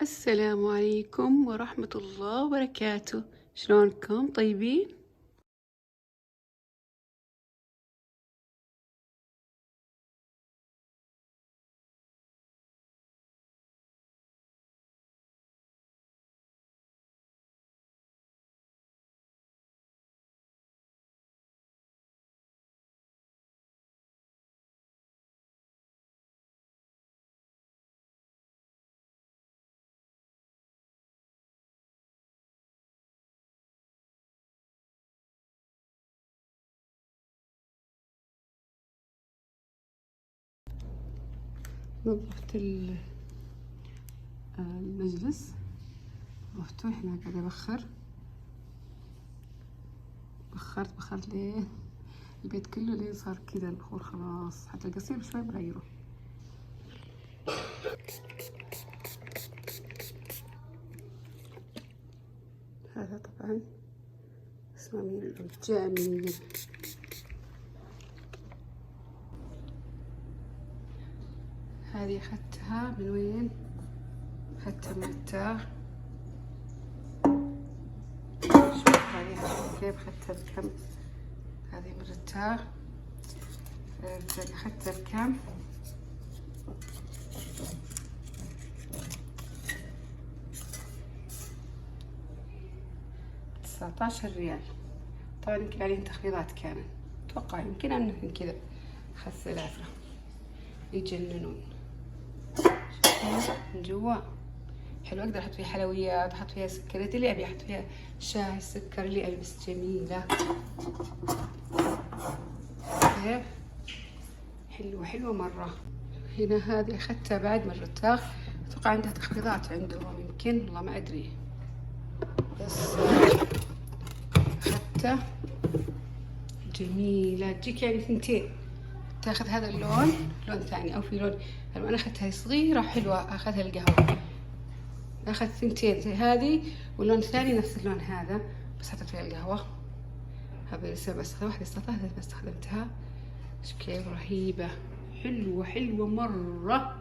السلام عليكم ورحمة الله وبركاته. شلونكم؟ طيبين؟ نظفت المجلس، نظفته. هنا قاعدة بخرت ليه البيت كله، ليه صار كذا البخور خلاص. حتى القصير شوي بغيره. هذا طبعا اسمه مين؟ الجميل. هذه أخذتها من وين؟ أخذتها من التاغ. شوف عليها كيف أخذتها بكم. هذه من التاغ. أخذتها بكم؟ 19 ريال. طبعا يمكن عليهم تخفيضات، كانت أتوقع يمكن أنهم كذا. أخذت 3 يجننون. من جوا حلو. اقدر احط فيها حلويات، احط فيها سكريات اللي ابي، احط فيها شاي، سكر اللي ابي. بس جميله كيف حلوه مره. هنا هذه اخذتها بعد من الرتاغ، اتوقع عندها تخفيضات عندهم، يمكن والله ما ادري. بس اخذتها جميله. تجيك يعني 2 تاخذ هذا اللون، لون ثاني، او في لون. انا اخذتها صغيره حلوه، اخذها القهوه. اخذت 2 زي هذه، واللون الثاني نفس اللون هذا، بس حطيت فيها القهوه. هذا لسه بس واحده استخدمتها، بس استخدمتها. شوف كيف رهيبه، حلوه مره.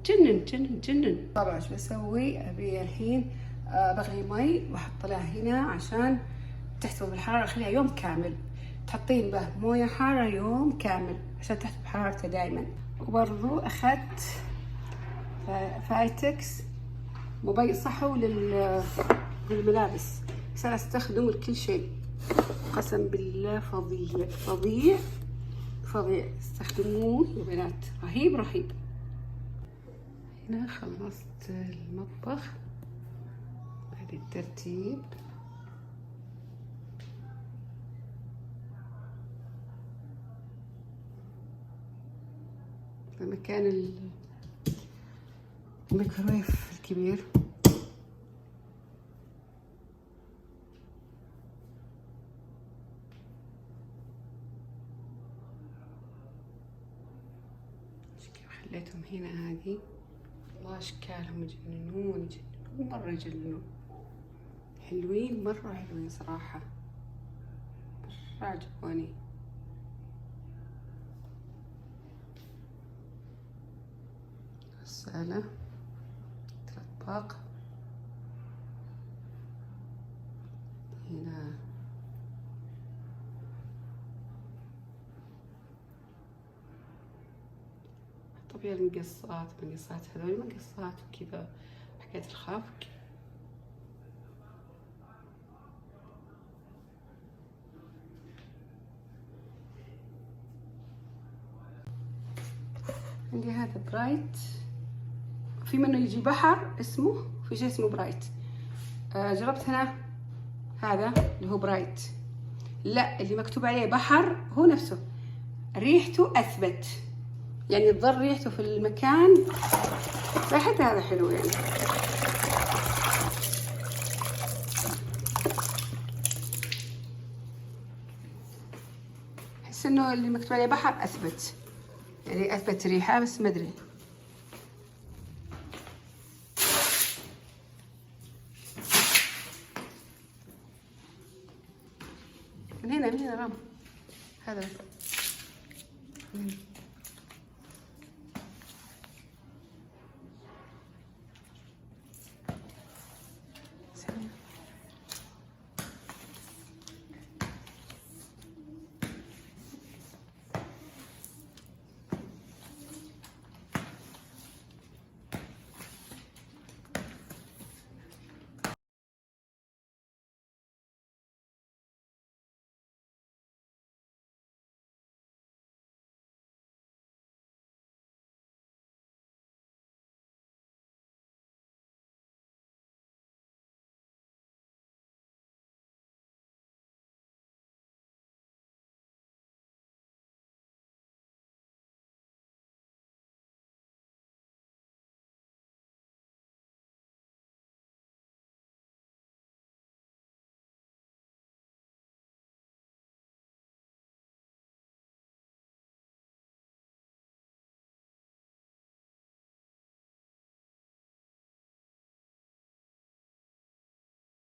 جنن. طبعا ايش بسوي؟ ابي الحين بغلي مي واحط لها هنا عشان تحتوي بالحراره. اخليها يوم كامل. تحطين به مويه حاره يوم كامل عشان تحتوي بحرارتها دائما. وبرضو اخذت فايتكس مبيض صحو للملابس، بس انا استخدمه لكل شيء. قسم بالله فظيع. استخدموه يا بنات، رهيب. هنا خلصت المطبخ بعد الترتيب. في مكان الميكرويف الكبير. خليتهم هنا. هذه والله اشكالهم يجننون مره، يجننون. حلوين مره، حلوين صراحه، مره عجبوني. غسالة 3 أطباق. هنا طبيعي المقصات هذول مقصات وكذا، حكاية الخفق. عندي هذا برايت، في منه يجي بحر اسمه، في شيء اسمه برايت. جربت هنا هذا اللي هو برايت. لا، اللي مكتوب عليه بحر هو نفسه، ريحته اثبت، يعني تظل ريحته في المكان. حتى هذا حلو يعني. احس انه اللي مكتوب عليه بحر اثبت، يعني اثبت ريحه، بس ما ادري. من هنا رام هذا.